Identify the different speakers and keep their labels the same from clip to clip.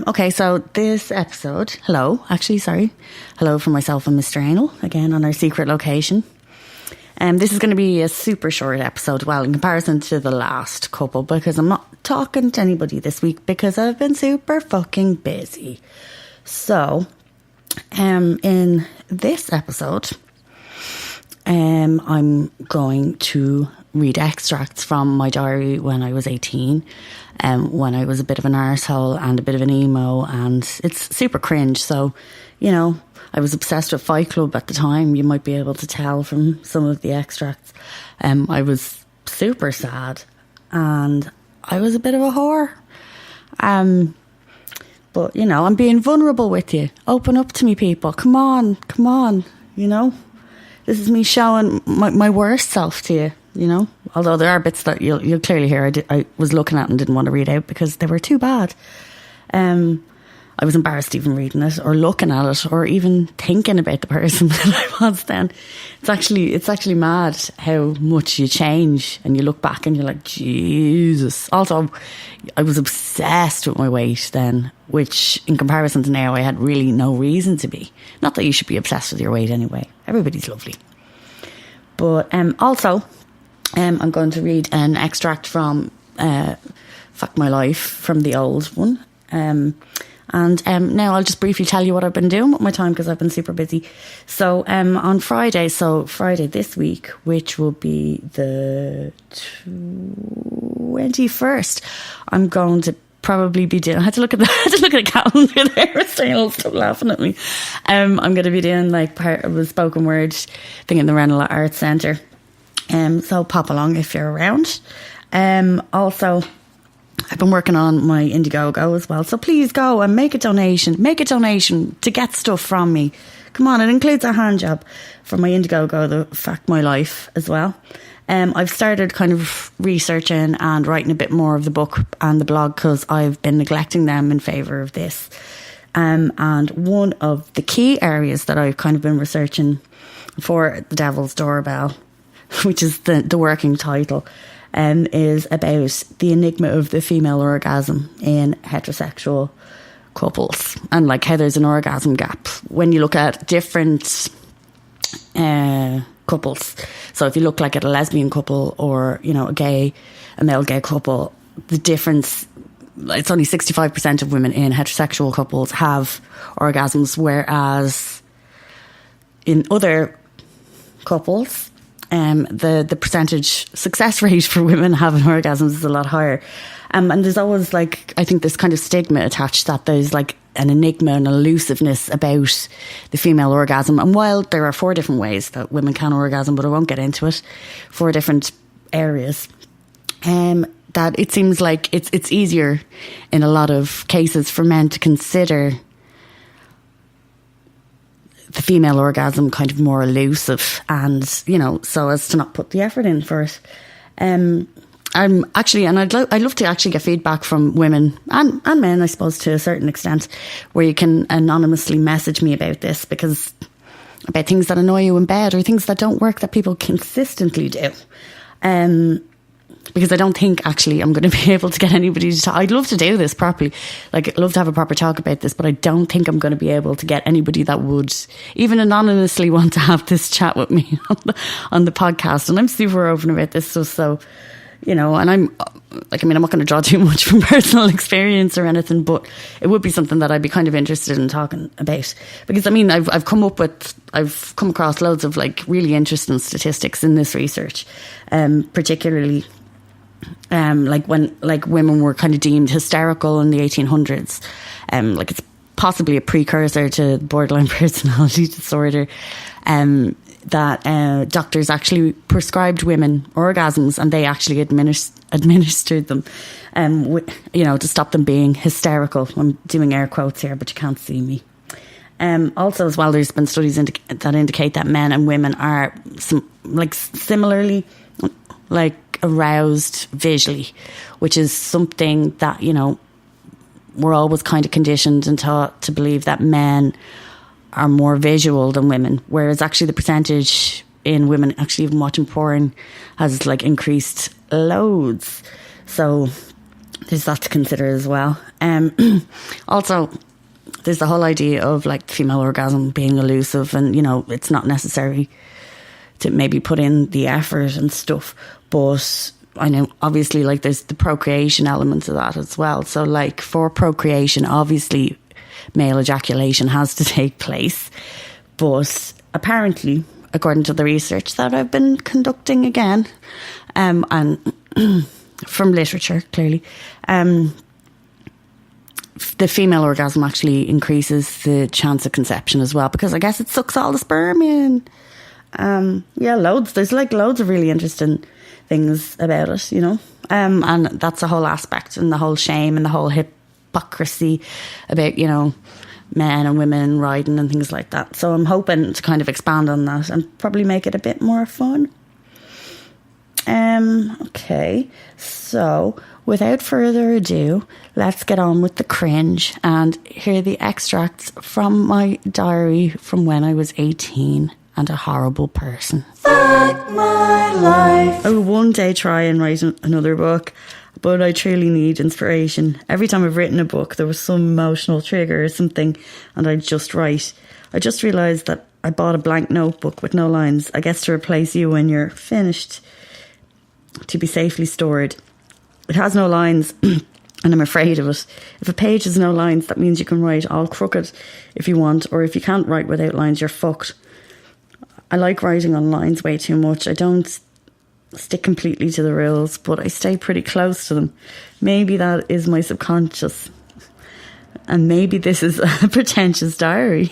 Speaker 1: Okay, so this episode, hello from myself and Mr. Anal, again on our secret location. This is going to be a super short episode, well, in comparison to the last couple, because I'm not talking to anybody this week because I've been super fucking busy. So, in this episode, I'm going to read extracts from my diary when I was 18, when I was a bit of an arsehole and a bit of an emo, and it's super cringe. So, you know, I was obsessed with Fight Club at the time. You might be able to tell from some of the extracts. I was super sad and I was a bit of a whore. But, you know, I'm being vulnerable with you. Open up to me, people. Come on, you know. This is me showing my worst self to you, you know. Although there are bits that you'll clearly hear I was looking at and didn't want to read out because they were too bad. I was embarrassed even reading it or looking at it or even thinking about the person that I was then. It's actually mad how much you change and you look back and you're like, Jesus. Also, I was obsessed with my weight then, which in comparison to now, I had really no reason to be. Not that you should be obsessed with your weight anyway. Everybody's lovely. But also, I'm going to read an extract from Fahckmylife from the old one. And now I'll just briefly tell you what I've been doing with my time because I've been super busy. So on Friday this week, which will be the 21st, I'm going to probably be doing. I had to look at the calendar there. Stop laughing at me. I'm going to be doing like part of a spoken word thing in the Ranelagh Arts Centre. So pop along if you're around. Also, I've been working on my Indiegogo as well. So please go and make a donation. Make a donation to get stuff from me. Come on, it includes a hand job for my Indiegogo, the Fahckmylife as well. I've started kind of researching and writing a bit more of the book and the blog because I've been neglecting them in favour of this. And one of the key areas that I've kind of been researching for The Devil's Doorbell, which is the working title, is about the enigma of the female orgasm in heterosexual couples and like how there's an orgasm gap when you look at different couples. So if you look like at a lesbian couple or, you know, a male gay couple, the difference, it's only 65% of women in heterosexual couples have orgasms, whereas in other couples, the percentage success rate for women having orgasms is a lot higher. And there's always like, I think this kind of stigma attached that there's like an enigma and elusiveness about the female orgasm. And while there are 4 different ways that women can orgasm, but I won't get into it, 4 different areas, that it seems like it's easier in a lot of cases for men to consider the female orgasm kind of more elusive and, you know, so as to not put the effort in for it. I'm actually, and I'd love to actually get feedback from women and men, I suppose, to a certain extent, where you can anonymously message me about this, because about things that annoy you in bed or things that don't work that people consistently do. Because I don't think actually I'm going to be able to get anybody to talk. I'd love to do this properly. Like, I'd love to have a proper talk about this, but I don't think I'm going to be able to get anybody that would even anonymously want to have this chat with me on the podcast. And I'm super open about this. So, you know, and I'm not going to draw too much from personal experience or anything, but it would be something that I'd be kind of interested in talking about. Because I mean, I've come across loads of like really interesting statistics in this research, particularly like when like women were kind of deemed hysterical in the 1800s, like it's possibly a precursor to borderline personality disorder, that doctors actually prescribed women orgasms and they actually administered them, you know, to stop them being hysterical. I'm doing air quotes here, but you can't see me. Also, as well, there's been studies that indicate that men and women are similarly like aroused visually, which is something that, you know, we're always kind of conditioned and taught to believe that men are more visual than women, whereas actually the percentage in women actually even watching porn has like increased loads. So there's that to consider as well. Also, there's the whole idea of like female orgasm being elusive, and you know, it's not necessary to maybe put in the effort and stuff, but I know obviously like there's the procreation element of that as well. So like for procreation, obviously male ejaculation has to take place, but apparently, according to the research that I've been conducting again, and from literature clearly, the female orgasm actually increases the chance of conception as well, because I guess it sucks all the sperm in. There's like loads of really interesting things about it, you know, and that's a whole aspect, and the whole shame and the whole hypocrisy about, you know, men and women riding and things like that. So I'm hoping to kind of expand on that and probably make it a bit more fun. Okay, so without further ado, let's get on with the cringe and hear the extracts from my diary from when I was 18 and a horrible person. Fuck my life. I will one day try and write another book, but I truly need inspiration. Every time I've written a book, there was some emotional trigger or something, and I just write. I just realised that I bought a blank notebook with no lines, I guess to replace you when you're finished, to be safely stored. It has no lines, and I'm afraid of it. If a page has no lines, that means you can write all crooked if you want, or if you can't write without lines, you're fucked. I like writing on lines way too much. I don't stick completely to the rules, but I stay pretty close to them. Maybe that is my subconscious, and maybe this is a pretentious diary.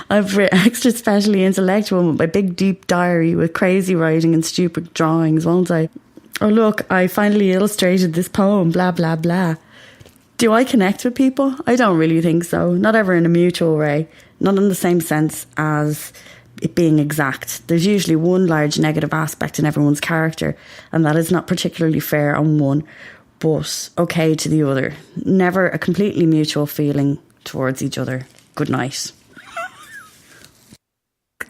Speaker 1: I've written extra specially intellectual with my big deep diary with crazy writing and stupid drawings, won't I? Oh look, I finally illustrated this poem, blah blah blah. Do I connect with people? I don't really think so. Not ever in a mutual way. Not in the same sense as it being exact. There's usually one large negative aspect in everyone's character, and that is not particularly fair on one, but okay to the other. Never a completely mutual feeling towards each other. Good night.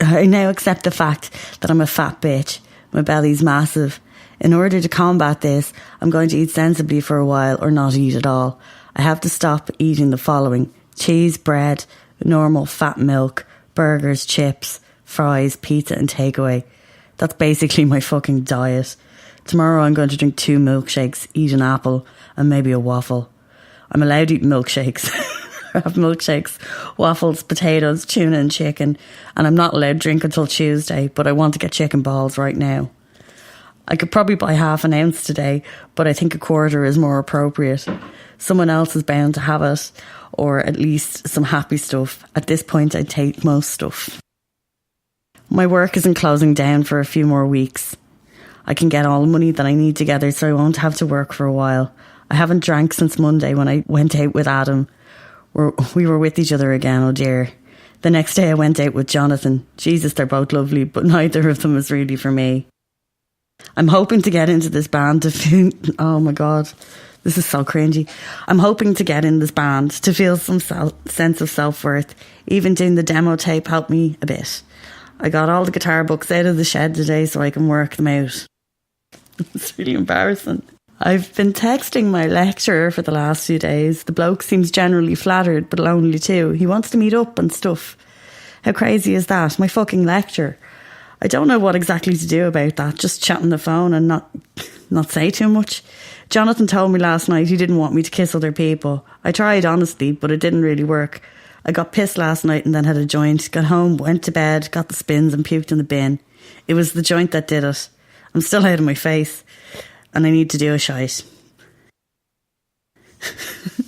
Speaker 1: I now accept the fact that I'm a fat bitch. My belly's massive. In order to combat this, I'm going to eat sensibly for a while or not eat at all. I have to stop eating the following: cheese, bread, normal fat milk, burgers, chips, fries, pizza and takeaway. That's basically my fucking diet. Tomorrow I'm going to drink 2 milkshakes, eat an apple and maybe a waffle. I'm allowed to eat milkshakes. I have milkshakes, waffles, potatoes, tuna and chicken, and I'm not allowed to drink until Tuesday, but I want to get chicken balls right now. I could probably buy half an ounce today, but I think a quarter is more appropriate. Someone else is bound to have it, or at least some happy stuff. At this point, I'd take most stuff. My work isn't closing down for a few more weeks. I can get all the money that I need together, so I won't have to work for a while. I haven't drank since Monday when I went out with Adam. We were with each other again, oh dear. The next day I went out with Jonathan. Jesus, they're both lovely, but neither of them is really for me. I'm hoping to get into this band to feel... Oh my God, this is so cringy. I'm hoping to get in this band to feel some sense of self-worth. Even doing the demo tape helped me a bit. I got all the guitar books out of the shed today so I can work them out. It's really embarrassing. I've been texting my lecturer for the last few days. The bloke seems generally flattered, but lonely too. He wants to meet up and stuff. How crazy is that? My fucking lecturer. I don't know what exactly to do about that. Just chat on the phone and not say too much. Jonathan told me last night he didn't want me to kiss other people. I tried, honestly, but it didn't really work. I got pissed last night and then had a joint. Got home, went to bed, got the spins and puked in the bin. It was the joint that did it. I'm still out of my face. And I need to do a shite.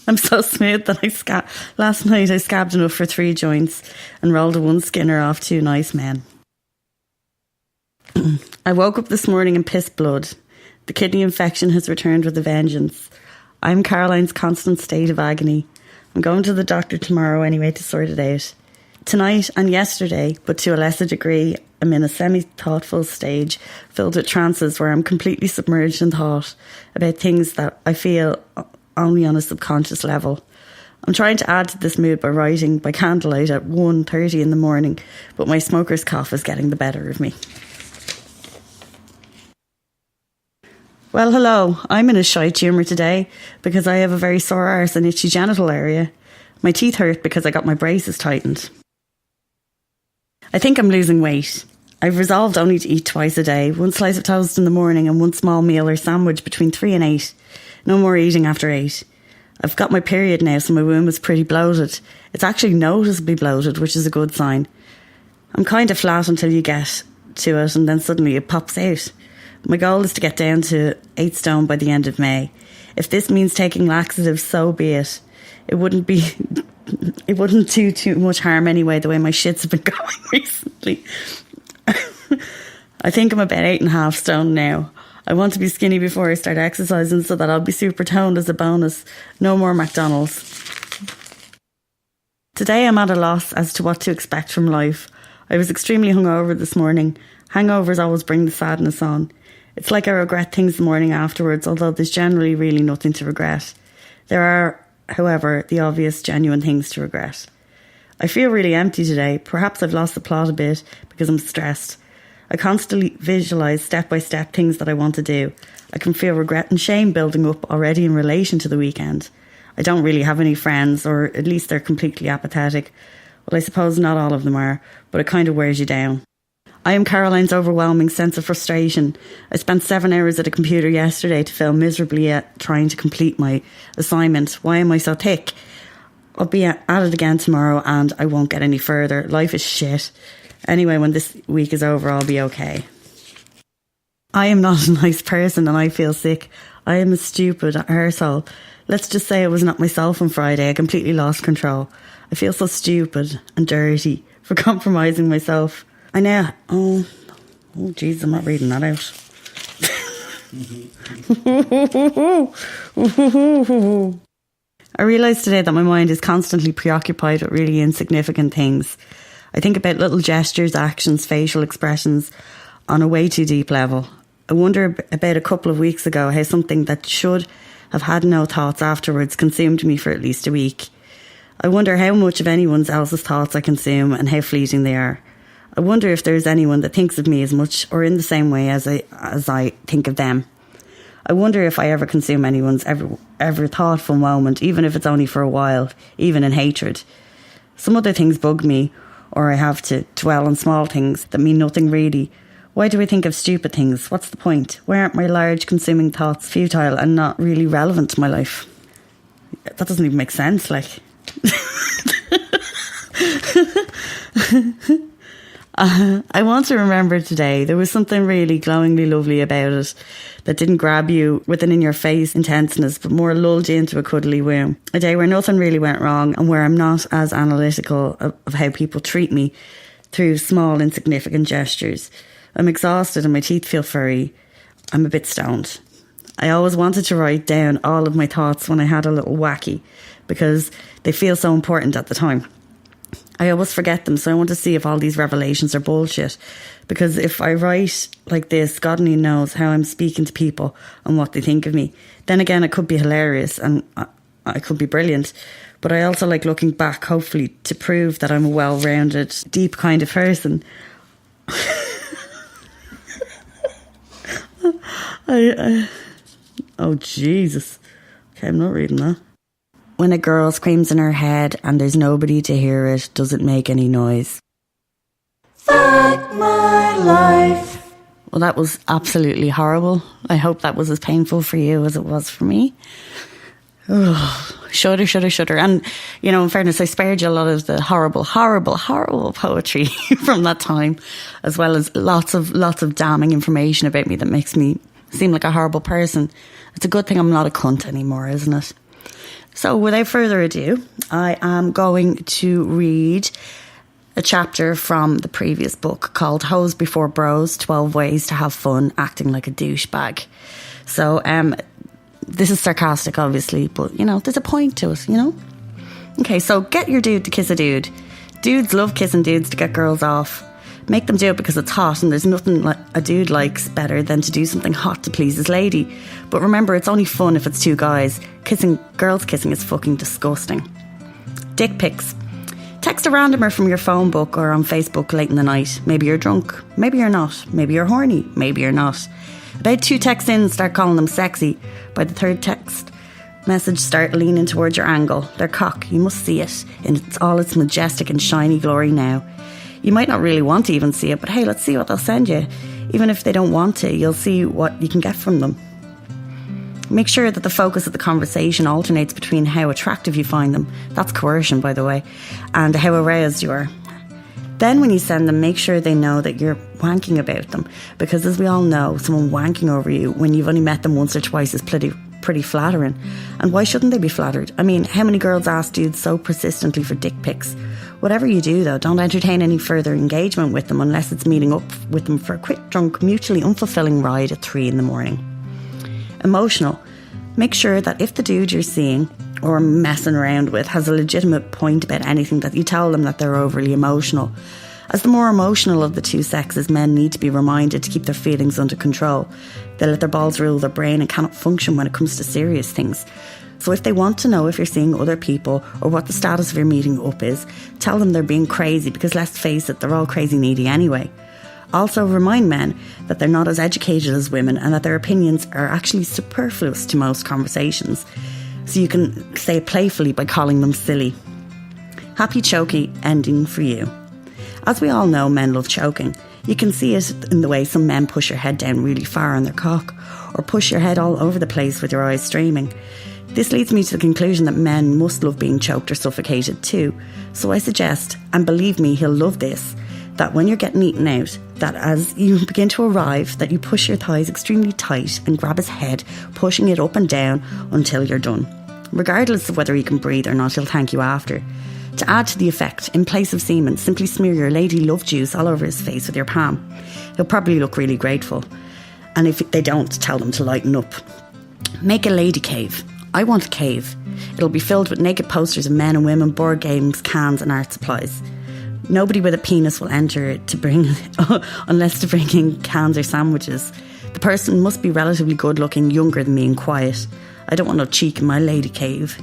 Speaker 1: I'm so smooth that last night I scabbed enough for 3 joints and rolled a 1 Skinner off 2 nice men. I woke up this morning in piss blood. The kidney infection has returned with a vengeance. I'm Caroline's constant state of agony. I'm going to the doctor tomorrow anyway to sort it out. Tonight and yesterday, but to a lesser degree, I'm in a semi-thoughtful stage filled with trances where I'm completely submerged in thought about things that I feel only on a subconscious level. I'm trying to add to this mood by writing by candlelight at 1:30 in the morning, but my smoker's cough is getting the better of me. Well, hello. I'm in a shite humour today because I have a very sore arse and itchy genital area. My teeth hurt because I got my braces tightened. I think I'm losing weight. I've resolved only to eat twice a day, 1 slice of toast in the morning and 1 small meal or sandwich between 3 and 8. No more eating after 8. I've got my period now, so my womb is pretty bloated. It's actually noticeably bloated, which is a good sign. I'm kind of flat until you get to it and then suddenly it pops out. My goal is to get down to 8 stone by the end of May. If this means taking laxatives, so be it. It wouldn't do too much harm anyway, the way my shits have been going recently. I think I'm about 8.5 stone now. I want to be skinny before I start exercising so that I'll be super toned as a bonus. No more McDonald's. Today I'm at a loss as to what to expect from life. I was extremely hungover this morning. Hangovers always bring the sadness on. It's like I regret things the morning afterwards, although there's generally really nothing to regret. There are, however, the obvious genuine things to regret. I feel really empty today. Perhaps I've lost the plot a bit because I'm stressed. I constantly visualise step-by-step things that I want to do. I can feel regret and shame building up already in relation to the weekend. I don't really have any friends, or at least they're completely apathetic. Well, I suppose not all of them are, but it kind of wears you down. I am Caroline's overwhelming sense of frustration. I spent 7 hours at a computer yesterday to fail miserably at trying to complete my assignment. Why am I so thick? I'll be at it again tomorrow and I won't get any further. Life is shit. Anyway, when this week is over, I'll be okay. I am not a nice person and I feel sick. I am a stupid arsehole. Let's just say I was not myself on Friday. I completely lost control. I feel so stupid and dirty for compromising myself. I know. Oh, jeez, I'm not reading that out. I realised today that my mind is constantly preoccupied with really insignificant things. I think about little gestures, actions, facial expressions on a way too deep level. I wonder about a couple of weeks ago how something that should have had no thoughts afterwards consumed me for at least a week. I wonder how much of anyone else's thoughts I consume and how fleeting they are. I wonder if there's anyone that thinks of me as much or in the same way as I think of them. I wonder if I ever consume anyone's ever thoughtful moment, even if it's only for a while, even in hatred. Some other things bug me, or I have to dwell on small things that mean nothing really. Why do I think of stupid things? What's the point? Why aren't my large consuming thoughts futile and not really relevant to my life? That doesn't even make sense, like... I want to remember today there was something really glowingly lovely about it that didn't grab you with an in-your-face intenseness, but more lulled you into a cuddly womb. A day where nothing really went wrong and where I'm not as analytical of how people treat me through small, insignificant gestures. I'm exhausted and my teeth feel furry. I'm a bit stoned. I always wanted to write down all of my thoughts when I had a little wacky because they feel so important at the time. I always forget them, so I want to see if all these revelations are bullshit. Because if I write like this, God only knows how I'm speaking to people and what they think of me. Then again, it could be hilarious and I could be brilliant. But I also like looking back, hopefully, to prove that I'm a well-rounded, deep kind of person. Oh, Jesus. Okay, I'm not reading that. When a girl screams in her head and there's nobody to hear it, does it make any noise? Fuck my life. Well, that was absolutely horrible. I hope that was as painful for you as it was for me. Oh, shudder. And, you know, in fairness, I spared you a lot of the horrible poetry from that time, as well as lots of damning information about me that makes me seem like a horrible person. It's a good thing I'm not a cunt anymore, isn't it? So without further ado, I am going to read a chapter from the previous book called Hoes Before Bros, 12 Ways to Have Fun Acting Like a Douchebag. So this is sarcastic, obviously, but, you know, there's a point to it, you know? Okay, so get your dude to kiss a dude. Dudes love kissing dudes to get girls off. Make them do it because it's hot and there's nothing like a dude likes better than to do something hot to please his lady. But remember, it's only fun if it's two guys. Girls kissing is fucking disgusting. Dick pics. Text a randomer from your phone book or on Facebook late in the night. Maybe you're drunk. Maybe you're not. Maybe you're horny. Maybe you're not. About 2 texts in, start calling them sexy. By the 3rd text message, start leaning towards your angle. Their cock, you must see it in all its majestic and shiny glory now. You might not really want to even see it, but hey, let's see what they'll send you. Even if they don't want to, you'll see what you can get from them. Make sure that the focus of the conversation alternates between how attractive you find them, that's coercion by the way, and how aroused you are. Then when you send them, make sure they know that you're wanking about them, because as we all know, someone wanking over you when you've only met them once or twice is pretty flattering. And why shouldn't they be flattered? I mean, how many girls ask dudes so persistently for dick pics? Whatever you do though, don't entertain any further engagement with them unless it's meeting up with them for a quick, drunk, mutually unfulfilling ride at 3 a.m. Emotional. Make sure that if the dude you're seeing or messing around with has a legitimate point about anything, that you tell them that they're overly emotional. As the more emotional of the two sexes, men need to be reminded to keep their feelings under control. They let their balls rule their brain and cannot function when it comes to serious things. So if they want to know if you're seeing other people or what the status of your meeting up is, tell them they're being crazy, because let's face it, they're all crazy needy anyway. Also remind men that they're not as educated as women and that their opinions are actually superfluous to most conversations. So you can say it playfully by calling them silly. Happy choky ending for you. As we all know, men love choking. You can see it in the way some men push your head down really far on their cock, or push your head all over the place with your eyes streaming. This leads me to the conclusion that men must love being choked or suffocated too. So I suggest, and believe me, he'll love this, that when you're getting eaten out, that as you begin to arrive, that you push your thighs extremely tight and grab his head, pushing it up and down until you're done. Regardless of whether he can breathe or not, he'll thank you after. To add to the effect, in place of semen, simply smear your lady love juice all over his face with your palm. He'll probably look really grateful. And if they don't, tell them to lighten up. Make a lady cave. I want a cave. It'll be filled with naked posters of men and women, board games, cans and art supplies. Nobody with a penis will enter it to bring unless to bring in cans or sandwiches. The person must be relatively good looking, younger than me and quiet. I don't want no cheek in my lady cave.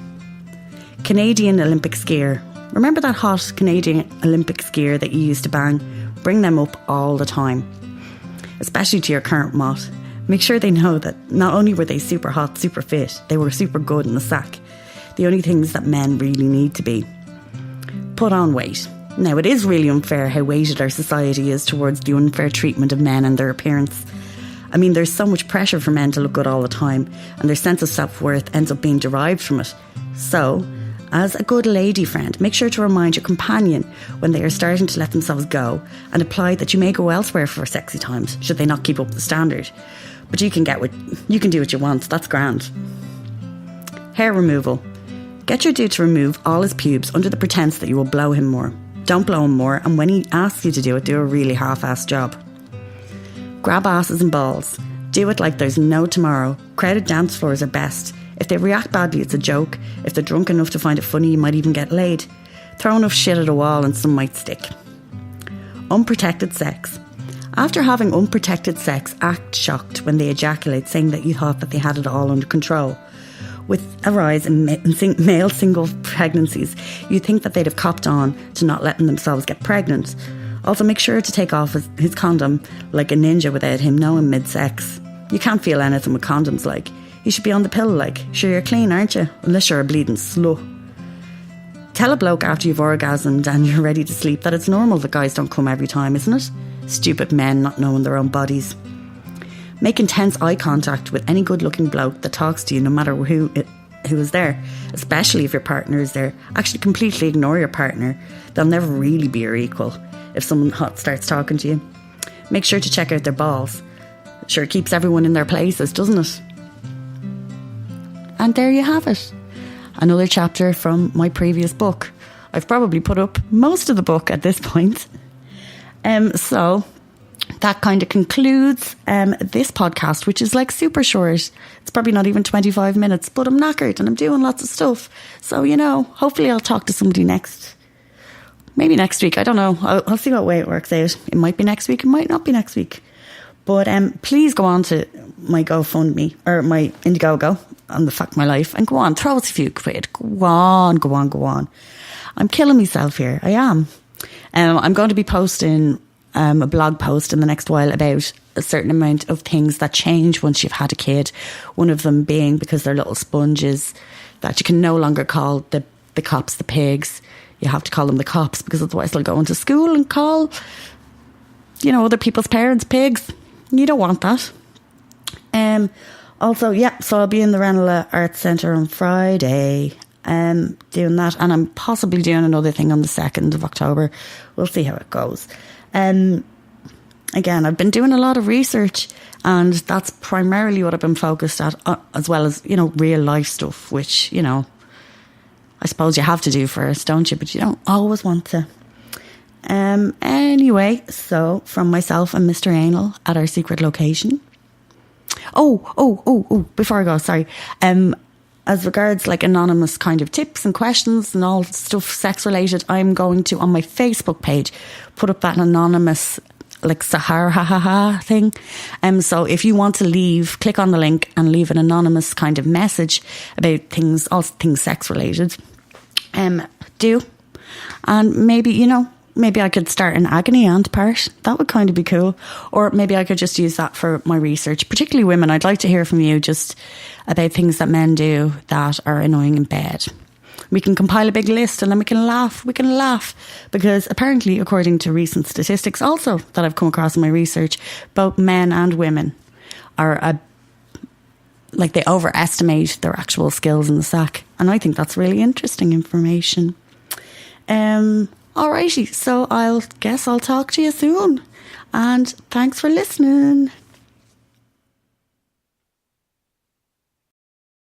Speaker 1: Canadian Olympic skier. Remember that hot Canadian Olympic skier that you used to bang? Bring them up all the time. Especially to your current mot. Make sure they know that not only were they super hot, super fit, they were super good in the sack. The only things that men really need to be. Put on weight. Now, it is really unfair how weighted our society is towards the unfair treatment of men and their appearance. I mean, there's so much pressure for men to look good all the time, and their sense of self-worth ends up being derived from it. So, as a good lady friend, make sure to remind your companion when they are starting to let themselves go, and apply that you may go elsewhere for sexy times, should they not keep up the standard. But you can do what you want, that's grand. Hair removal. Get your dude to remove all his pubes under the pretense that you will blow him more. Don't blow him more, and when he asks you to do it, do a really half-assed job. Grab asses and balls. Do it like there's no tomorrow. Crowded dance floors are best. If they react badly, it's a joke. If they're drunk enough to find it funny, you might even get laid. Throw enough shit at a wall and some might stick. Unprotected sex. After having unprotected sex, act shocked when they ejaculate, saying that you thought that they had it all under control. With a rise in male single pregnancies, you think that they'd have copped on to not letting themselves get pregnant. Also, make sure to take off his condom like a ninja without him knowing mid-sex. You can't feel anything with condoms like. You should be on the pill like. Sure, you're clean, aren't you? Unless you're a bleeding slut. Tell a bloke after you've orgasmed and you're ready to sleep that it's normal that guys don't come every time, isn't it? Stupid men not knowing their own bodies. Make intense eye contact with any good-looking bloke that talks to you, no matter who is there, especially if your partner is there. Actually, completely ignore your partner. They'll never really be your equal if someone hot starts talking to you. Make sure to check out their balls. Sure, it keeps everyone in their places, doesn't it? And there you have it. Another chapter from my previous book. I've probably put up most of the book at this point. So that kind of concludes this podcast, which is like super short. It's probably not even 25 minutes, but I'm knackered and I'm doing lots of stuff. So, hopefully I'll talk to somebody maybe next week. I don't know. I'll see what way it works out. It might be next week. It might not be next week. But please go on to my GoFundMe or my Indiegogo on the Fahckmylife and go on, throw us a few quid. Go on. I'm killing myself here. I am. I'm going to be posting a blog post in the next while about a certain amount of things that change once you've had a kid. One of them being because they're little sponges that you can no longer call the cops the pigs. You have to call them the cops, because otherwise they'll go into school and call, you know, other people's parents pigs. You don't want that. Also, so I'll be in the Ranelagh Arts Centre on Friday, doing that, and I'm possibly doing another thing on the 2nd of October. We'll see how it goes. Again, I've been doing a lot of research, and that's primarily what I've been focused at, as well as, you know, real life stuff, which, you know, I suppose you have to do first, don't you? But you don't always want to. Anyway, so from myself and Mr. Anal at our secret location. Oh, before I go, sorry. As regards like anonymous kind of tips and questions and all stuff sex related, I'm going to, on my Facebook page, put up that anonymous like Sahara thing. So if you want to leave, click on the link and leave an anonymous kind of message about things, all things sex related. Do. And maybe, you know, maybe I could start an agony aunt part. That would kind of be cool. Or maybe I could just use that for my research, particularly women. I'd like to hear from you just about things that men do that are annoying in bed. We can compile a big list and then we can laugh. We can laugh because apparently, according to recent statistics also that I've come across in my research, both men and women are like they overestimate their actual skills in the sack. And I think that's really interesting information. Alrighty, so I'll talk to you soon. And thanks for listening.